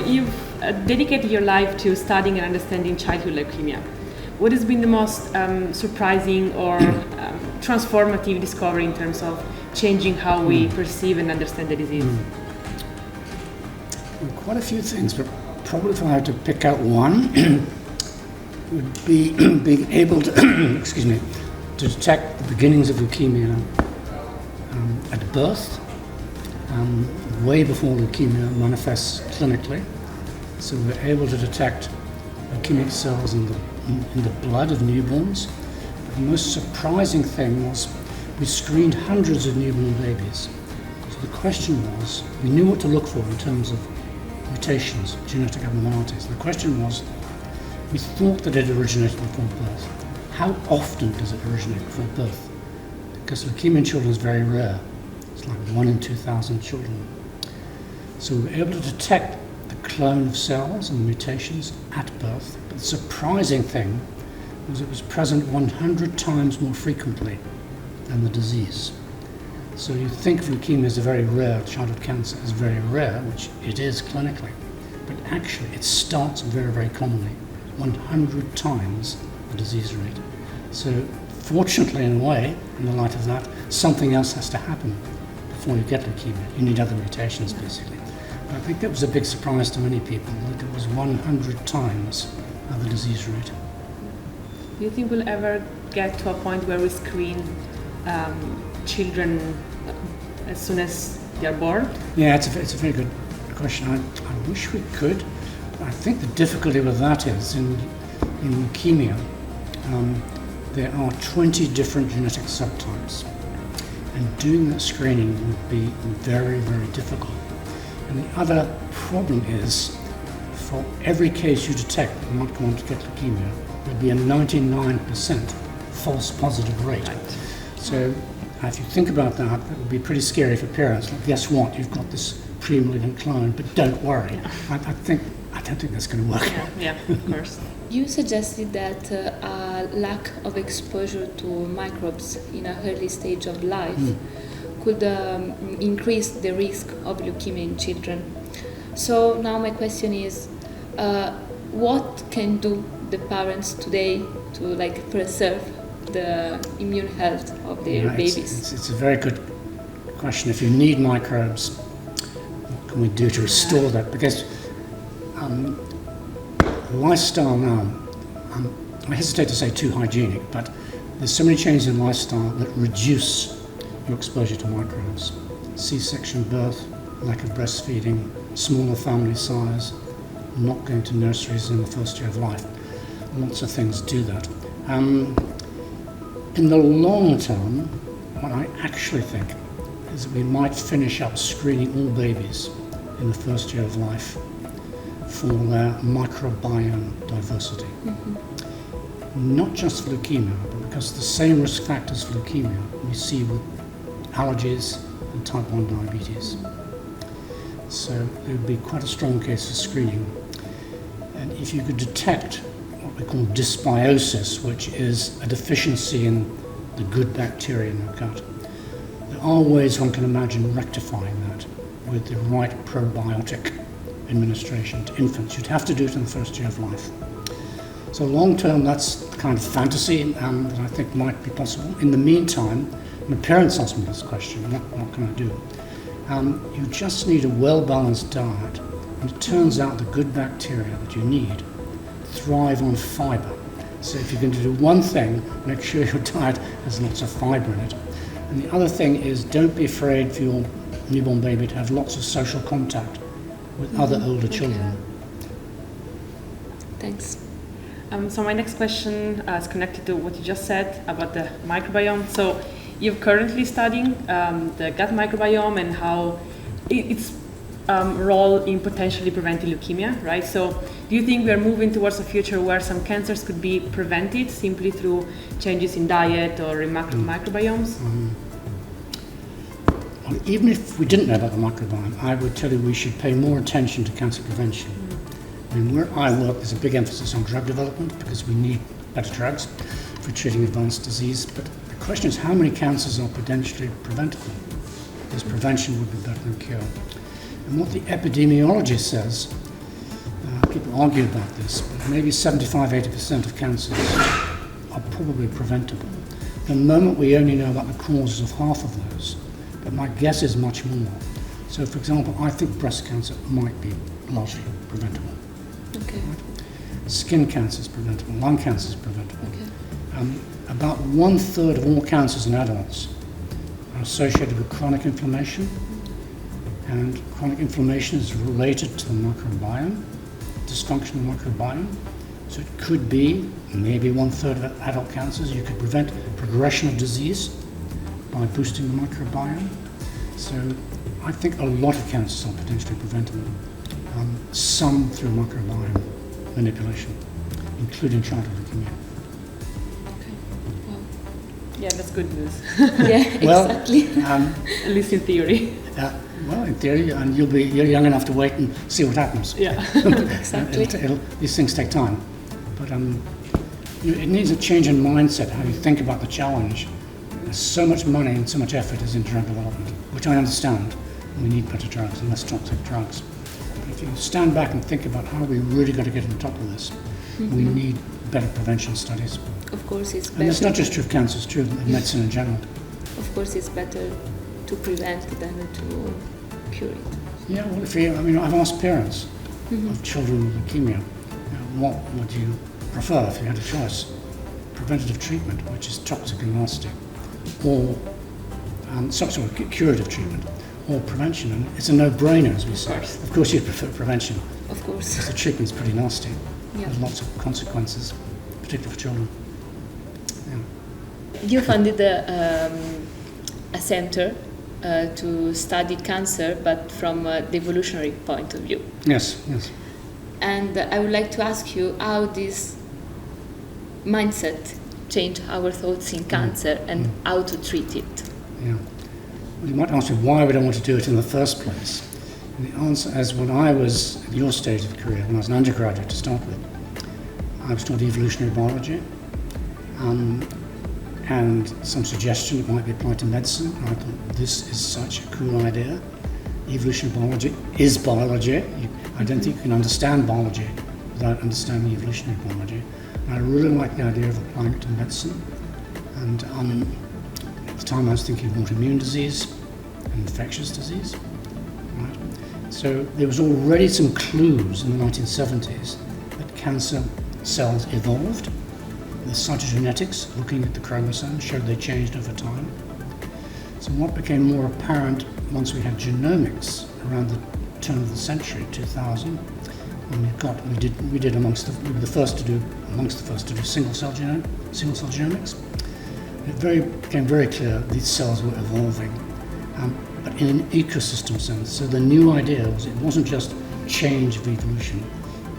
you've dedicated your life to studying and understanding childhood leukemia. What has been the most surprising or transformative discovery in terms of changing how we perceive and understand the disease? Well, quite a few things, but probably if I had to pick out one, would be being able to, excuse me, to detect the beginnings of leukemia at birth, way before leukemia manifests clinically. So we're able to detect leukemic cells in the blood of newborns. But the most surprising thing was we screened hundreds of newborn babies. So the question was, we knew what to look for in terms of mutations, genetic abnormalities. The question was, we thought that it originated before birth. How often does it originate before birth? Because leukemia in children is very rare. It's like 1 in 2,000 children. So we were able to detect the clone of cells and the mutations at birth. But the surprising thing was it was present 100 times more frequently than the disease. So you think of leukemia as a very rare, childhood cancer as very rare, which it is clinically. But actually it starts very, very commonly, 100 times the disease rate. So fortunately, in a way, in the light of that, something else has to happen before you get leukemia. You need other mutations, basically. But I think that was a big surprise to many people, that it was 100 times the disease rate. Do you think we'll ever get to a point where we screen children as soon as they're born? Yeah, it's a very good question. I wish we could. I think the difficulty with that is in leukemia, there are 20 different genetic subtypes, and doing that screening would be very, very difficult. And the other problem is, for every case you detect that might go on to get leukemia, there'll be a 99% false positive rate. Right. So if you think about that, it would be pretty scary for parents. Like, guess what? You've got this pre-malignant clone, but don't worry. Yeah. I don't think that's going to work. Yeah, of course. You suggested that a lack of exposure to microbes in an early stage of life could increase the risk of leukemia in children. So now my question is, what can do the parents today to preserve the immune health of their babies? It's a very good question. If you need microbes, what can we do to restore that? Because lifestyle now, I hesitate to say too hygienic, but there's so many changes in lifestyle that reduce your exposure to microbes. C-section birth, lack of breastfeeding, smaller family size, not going to nurseries in the first year of life. Lots of things do that. In the long term, what I actually think is that we might finish up screening all babies in the first year of life for their microbiome diversity. Not just for leukemia, but because the same risk factors for leukemia we see with allergies and type 1 diabetes. So there would be quite a strong case of screening. And if you could detect what we call dysbiosis, which is a deficiency in the good bacteria in the gut, there are ways one can imagine rectifying that with the right probiotic administration to infants. You'd have to do it in the first year of life. So long term, that's the kind of fantasy that I think might be possible. In the meantime, my parents ask me this question, what can I do? You just need a well-balanced diet, and it turns out the good bacteria that you need thrive on fiber. So if you're going to do one thing, make sure your diet has lots of fiber in it. And the other thing is, don't be afraid for your newborn baby to have lots of social contact with other older children. Thanks. So my next question is connected to what you just said about the microbiome. So you're currently studying the gut microbiome and how its role in potentially preventing leukemia, right? So do you think we are moving towards a future where some cancers could be prevented simply through changes in diet or in microbiomes? Well, even if we didn't know about the microbiome, I would tell you we should pay more attention to cancer prevention. I mean, where I work, there's a big emphasis on drug development because we need better drugs for treating advanced disease. But the question is, how many cancers are potentially preventable? Because prevention would be better than cure. And what the epidemiology says people argue about this, but maybe 75-80% of cancers are probably preventable. At the moment, we only know about the causes of half of those, but my guess is much more. So, for example, I think breast cancer might be largely preventable. Okay. Right? Skin cancer is preventable, lung cancer is preventable. Okay. About 1/3 of all cancers in adults are associated with chronic inflammation, and chronic inflammation is related to the microbiome, dysfunctional microbiome. So it could be maybe 1/3 of adult cancers. You could prevent progression of disease by boosting the microbiome. So I think a lot of cancers are potentially preventable, some through microbiome manipulation, including childhood leukemia. Okay. Wow. Yeah, that's good news. Yeah, Well, exactly. At least in theory. Well, in theory, and you're young enough to wait and see what happens. Yeah. Exactly. These things take time, but it needs a change in mindset, how you think about the challenge. There's so much money and so much effort is in drug development, which I understand. We need better drugs and less toxic drugs. But if you stand back and think about how we really got to get on top of this, we need better prevention studies. Of course, it's better. And it's not just true of cancer, it's true of medicine in general. Of course, it's better to prevent than to cure it. Yeah, well, I've asked parents of children with leukemia, what would you prefer if you had a choice? Preventative treatment, which is toxic and nasty, or curative treatment, or prevention. And it's a no-brainer, as we say. Of course, you'd prefer prevention, Of course. because the treatment's pretty nasty. Yeah. There's lots of consequences, particularly for children. Yeah. You funded a center to study cancer, but from the evolutionary point of view. Yes. And I would like to ask you how this mindset changed our thoughts in cancer and how to treat it. Yeah. Well, you might ask me why we don't want to do it in the first place. And the answer is, when I was at your stage of career, when I was an undergraduate to start with, I was taught evolutionary biology, and some suggestion it might be applied to medicine. And I thought, this is such a cool idea. Evolutionary biology is biology. I don't think you can understand biology without understanding evolutionary biology. And I really like the idea of applying it to medicine. And at the time I was thinking of autoimmune disease and infectious disease. Right? So there was already some clues in the 1970s that cancer cells evolved. The cytogenetics, looking at the chromosomes, showed they changed over time. So what became more apparent once we had genomics around the turn of the century, 2000, when we were the first to do single cell genomics. It became very clear these cells were evolving, but in an ecosystem sense. So the new idea was it wasn't just change of evolution,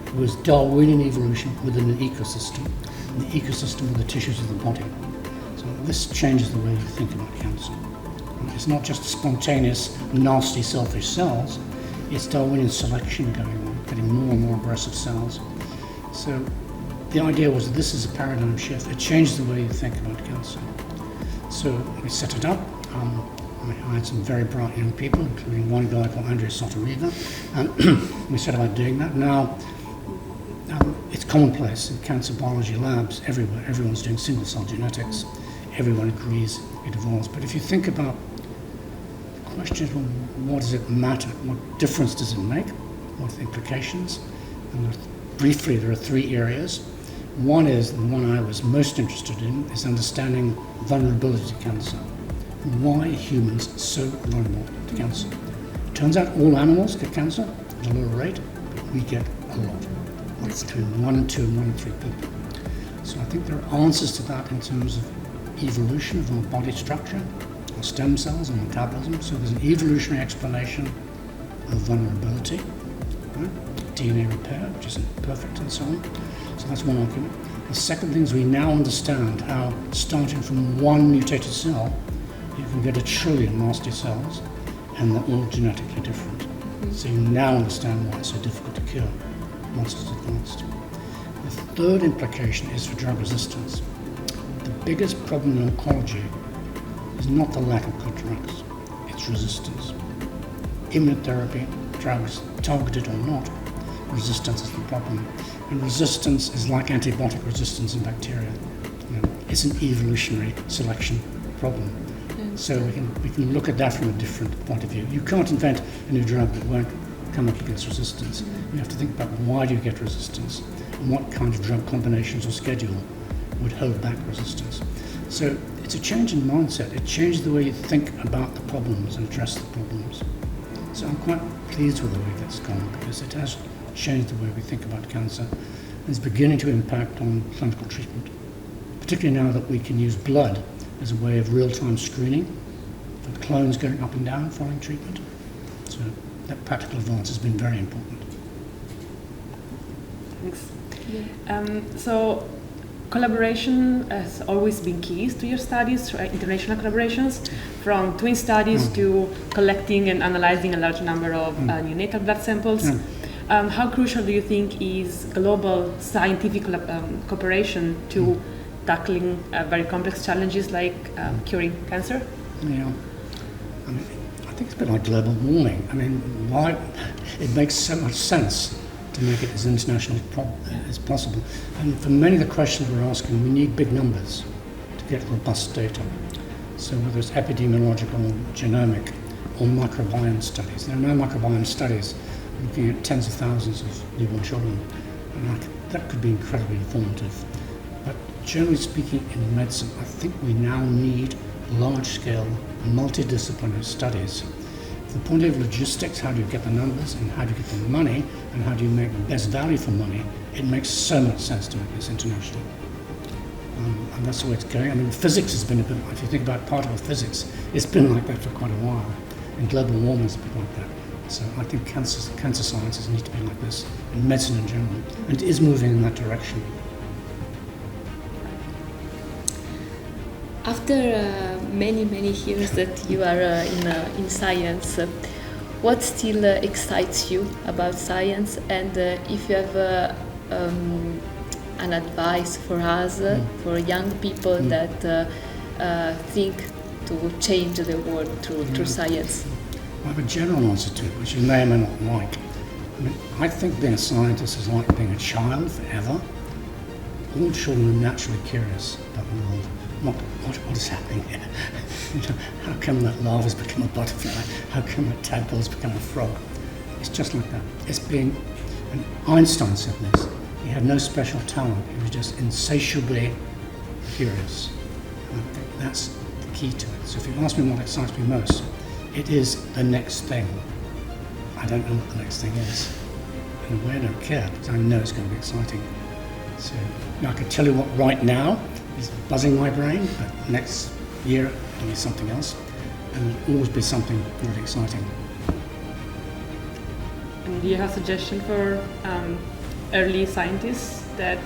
it was Darwinian evolution within an ecosystem, and the ecosystem were the tissues of the body. So this changes the way you think about cancer. It's not just spontaneous, nasty, selfish cells, it's Darwinian selection going on, getting more and more aggressive cells. So the idea was this is a paradigm shift. It changes the way you think about cancer. So we set it up. I hired some very bright young people, including one guy called Andrea Sotoriva, and we set about doing that. Now, it's commonplace in cancer biology labs everywhere. Everyone's doing single cell genetics. Everyone agrees it evolves. But if you think about the question is, well, what does it matter? What difference does it make? What are the implications? And briefly, there are three areas. One is, the one I was most interested in, is understanding vulnerability to cancer. Why are humans so vulnerable to cancer? It turns out all animals get cancer at a lower rate, but we get a lot. That's between 1 and 2 and 1 and 3 people. So I think there are answers to that in terms of evolution of our body structure, our stem cells and metabolism. So there's an evolutionary explanation of vulnerability, right? DNA repair, which isn't perfect and so on. So that's one argument. The second thing is we now understand how, starting from one mutated cell, you can get 1 trillion nasty cells, and they're all genetically different. So you now understand why it's so difficult to cure once it's advanced. The third implication is for drug resistance. The biggest problem in oncology is not the lack of good drugs, it's resistance. Immunotherapy, drugs, targeted or not, resistance is the problem. And resistance is like antibiotic resistance in bacteria. It's an evolutionary selection problem. So we can look at that from a different point of view. You can't invent a new drug that won't come up against resistance. You have to think about why do you get resistance and what kind of drug combinations or schedule would hold back resistance. So it's a change in mindset. It changed the way you think about the problems and address the problems. So I'm quite pleased with the way that's gone because it has changed the way we think about cancer and is beginning to impact on clinical treatment, particularly now that we can use blood as a way of real-time screening for clones going up and down following treatment. So that practical advance has been very important. Thanks. Yeah. So collaboration has always been keys to your studies, international collaborations, from twin studies to collecting and analyzing a large number of neonatal blood samples. How crucial do you think is global scientific cooperation to tackling very complex challenges like curing cancer? Yeah, I mean, I think it's a bit like global warming. I mean, why it makes so much sense to make it as international as possible. And for many of the questions we're asking, we need big numbers to get robust data. So whether it's epidemiological, genomic, or microbiome studies. There are now microbiome studies looking at tens of thousands of newborn children, and that could be incredibly informative. But generally speaking, in medicine, I think we now need large-scale, multidisciplinary studies. From the point of view of logistics, how do you get the numbers, and how do you get the money, and how do you make the best value for money, it makes so much sense to make this international. And that's the way it's going. I mean, physics has been a bit, if you think about particle physics, it's been like that for quite a while. And global warming is a bit like that. So I think cancer sciences need to be like this, and medicine in general. And it is moving in that direction. After many years that you are in science, what still excites you about science? And if you have an advice for us, for young people that think to change the world through science? I have a general answer to it, which you may or may not like. I mean, I think being a scientist is like being a child forever. All children are naturally curious about the world. What is happening here? How come that larva's become a butterfly? How come that tadpole's become a frog? It's just like that. It's being, and Einstein said this, he had no special talent, he was just insatiably curious. And I think that's the key to it. So if you ask me what excites me most, it is the next thing. I don't know what the next thing is. In a way I don't care, because I know it's going to be exciting. So I could tell you what right now is buzzing my brain, but next year it'll be something else, and it'll always be something really exciting. And do you have a suggestion for early scientists that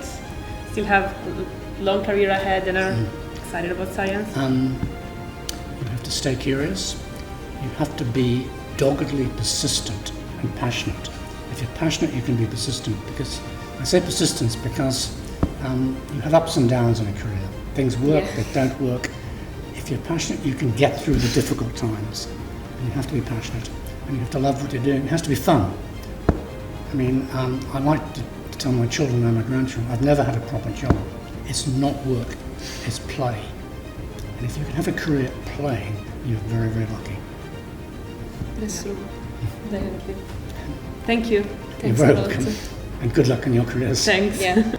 still have a long career ahead and are excited about science? You have to stay curious. You have to be doggedly persistent and passionate. If you're passionate, you can be persistent, because I say persistence because you have ups and downs in a career. Things work, they don't work. If you're passionate, you can get through the difficult times. And you have to be passionate, and you have to love what you're doing. It has to be fun. I mean, I like to tell my children and my grandchildren, I've never had a proper job. It's not work, it's play. And if you can have a career playing, you're very, very lucky. That's true. Definitely. Thank you. You're very welcome. And good luck in your careers. Thanks. Yeah.